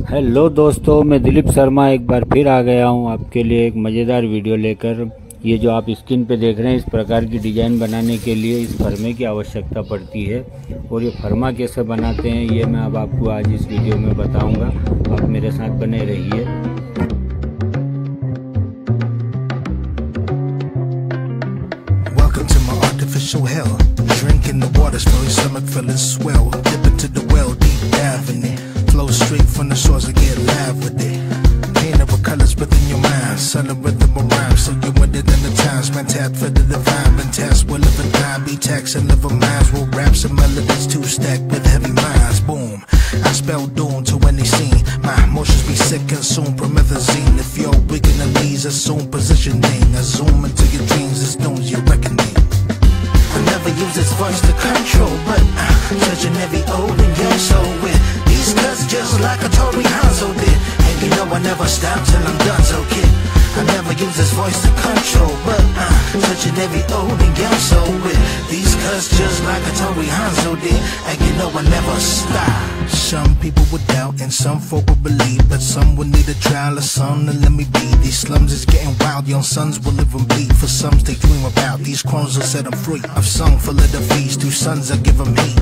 Hello दोस्तों, मैं दिलीप शर्मा एक बार फिर आ गया हूं आपके लिए एक मज़ेदार वीडियो लेकर। ये जो आप स्क्रीन पे देख रहे हैं, इस प्रकार की डिज़ाइन बनाने के लिए इस फर्मे की आवश्यकता पड़ती है और ये फर्मा कैसे बनाते हैं ये मैं अब आपको आज इस वीडियो में बताऊंगा। आप मेरे साथ बने रहिए। Welcome to my artificial hell. Drinking the water, smell your stomach feeling swell. Dip into the well, deep dive in it. Flow straight from the source and get live with it. Paint of colors within your mind. Subtle rhythm of rhyme, so you with it in the times. Man, tap for the divine. Been tasked with living time. Be taxing live minds. Will raps and melodies two stacked with heavy minds. Boom. I spell doom to any scene. My emotions be sick and soon promethazine. If you're weak in the knees, assume positioning. I zoom into your dreams, it's known your reckoning. I never use this voice to control, but judging every old and young soul with these cuts just like a Tory Hanzo did. And you know I never stop till I'm done, so kid. I never use this voice to control, but touching every old and young soul with these cuts just like a Tory Hanzo did. And you know I never stop. Some people would doubt and some folk would believe, but some would need a trial or some to let me be. These slums is getting wild, young sons will live and bleed. For some they dream about these crones will set them free. I've sung full of defeats, 2 sons I give them heat.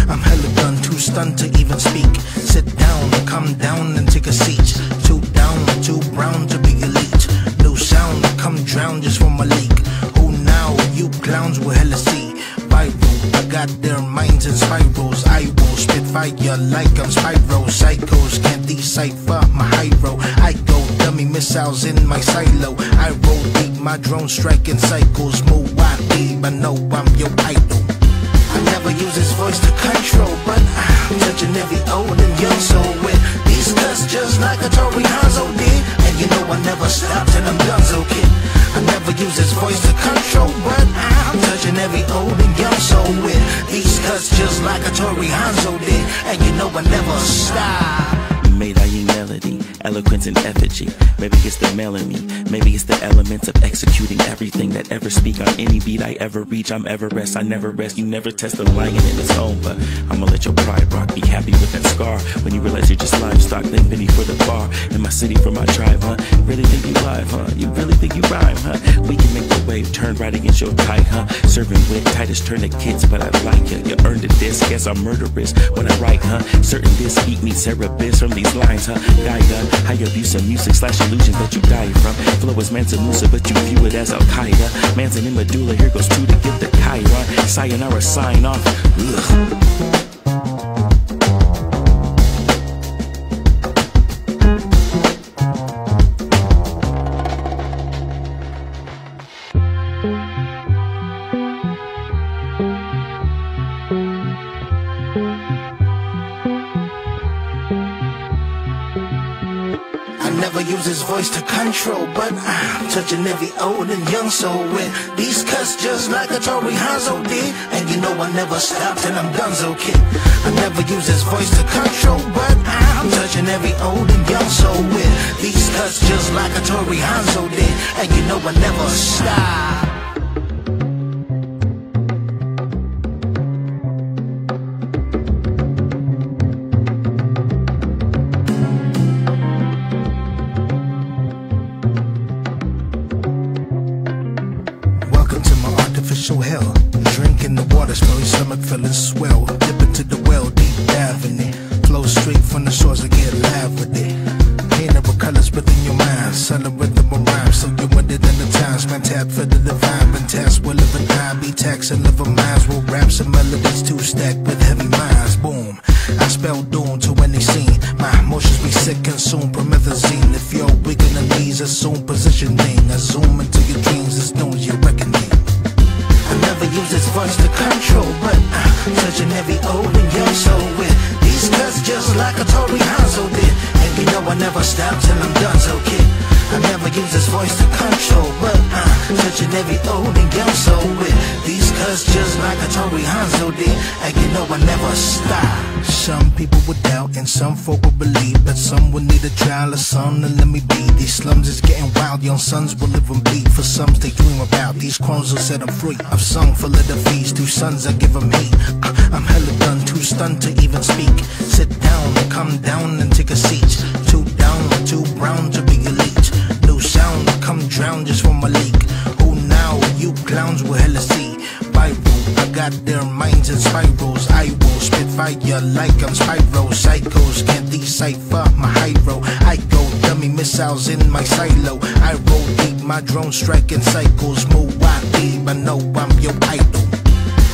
I'm hella done, too stunned to even speak. Sit down, come down and take a seat. 2 down, 2 brown to be elite. New sound, come drown just from a leak. Who now? You clowns will hella see. Viral, I got their minds in spirals. I will spit fire like I'm Spyro. Psychos can't decipher my high road. I go dummy missiles in my silo. I roll deep, my drone striking cycles. Move wide deep, I know I'm your idol. I never use this voice to control, but I'm touching every old and young soul with these cuts just like a Tory Hanzo did. And you know I never stop till I'm done, so kid. I never use this voice to control, but I'm touching every old and young soul with these cuts just like a Tory Hanzo did. And you know I never stop. Made I melody, eloquence and effigy. Maybe it's the melody, maybe it's the elements of executing everything that ever speak on any beat I ever reach. I'm Everest, I never rest. You never test the lion in its home, but I'ma let your pride rock. Be happy with that scar when you realize you're just livestock. Then penny for the bar in my city for my tribe, huh? Really think you live, huh? You really think you rhyme, huh? We can make the wave turn right against your tide, huh? Serving with Titus tourniquets, but I like ya. You earned a disc, guess I'm murderous when I write, huh? Certain this heat meets cerebus from these lines, huh? Gaia, high abuse of music / illusions that you die from. Flow is Mansa Musa, but you view it as Al-Qaeda. Man's an medulla, here goes 2 to get the Chiron. Sayonara, sign off. Ugh. Never use his voice to control, but I'm touching every old and young soul with these cuts just like a Tory Hanzo did. And you know I never stop till I'm done, so kid. I never use his voice to control, but I'm touching every old and young soul with these cuts just like a Tory Hanzo did. And you know I never stop. Artificial hell, drinking the water, smell your stomach feeling swell. Dip into the well, deep dive in it. Flow straight from the source and get live with it. Paint of colors within your mind. Subtle rhythm of rhyme, so you with it in the times. Man, tap for the divine. Been tasked with living time. Be taxing live minds. Will raps and melodies two stacked with heavy minds. Boom. I spell doom to any scene. My emotions be sick and soon promethazine. If you're weak in the knees, assume positioning. I zoom into your dreams, it's known your reckoning. I never use this voice to control, but touching every old and young soul with these cuts just like a Tory Hanzo did. And you know I never stop till I'm done, so kid. I never use this voice to control, but touching every old and young soul with these cuts just like a Tory Hanzo did, and you know I never stop. Some people would doubt and some folk would believe, but some would need a trial or some to let me be. These slums is getting wild, young sons will live and bleed. For some they dream about, these clones will set them free. I've sung full of the feast, 2 sons I give them heat. I'm hella done, too stunned to even speak. Sit down, come down and take a seat. 2 down, 2 brown to be elite. New sound, come drown just from my leak. Who now, you clowns will hella see. Viral, I got their minds in spirals. I will spit fire like I'm Spyro. Psychos can't decipher my high road. I go dummy missiles in my silo. I roll deep, my drone striking cycles. Move wide, I know I'm your idol.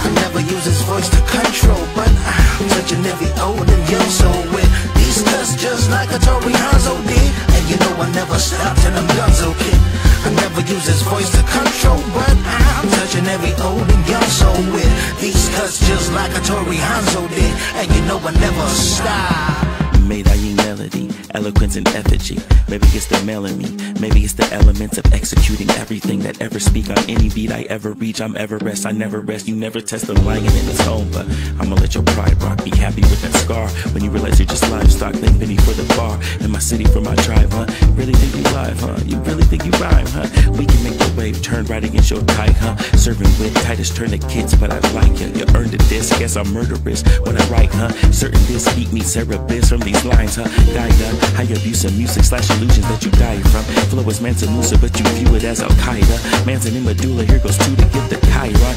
I never use his voice to control, but I'm touching every old and young soul with these cuts just like a Tory Hanzo did. And you know I never stop till I'm gunzo kid. I never use his voice to control, but I'm touching every old and young soul with these cuts just like a Tory Hanzo did. And you know I never stop. Made I melody, eloquence and effigy. Maybe it's the melody, maybe it's the elements of executing everything that ever speak on any beat I ever reach. I'm Everest, I never rest. You never test the lion in its home, but I'ma let your pride rock. Be happy with that scar when you realize you're just livestock. Thank Benny for the bar in my city for my tribe, huh? Really think you live, huh? You really think you rhyme, huh? We can make your wave turn right against your kite, huh? Serving with Titus turn the kids, but I like you. You earned a disc, guess I'm murderous when I write, huh? Certain disc beat me cerebus from these lines, huh? Gaia, how you abuse of music / illusions that you die from. Flow is Mansa Musa, but you view it as Al-Qaeda. Manson and Medulla, here goes 2 to give the Chiron.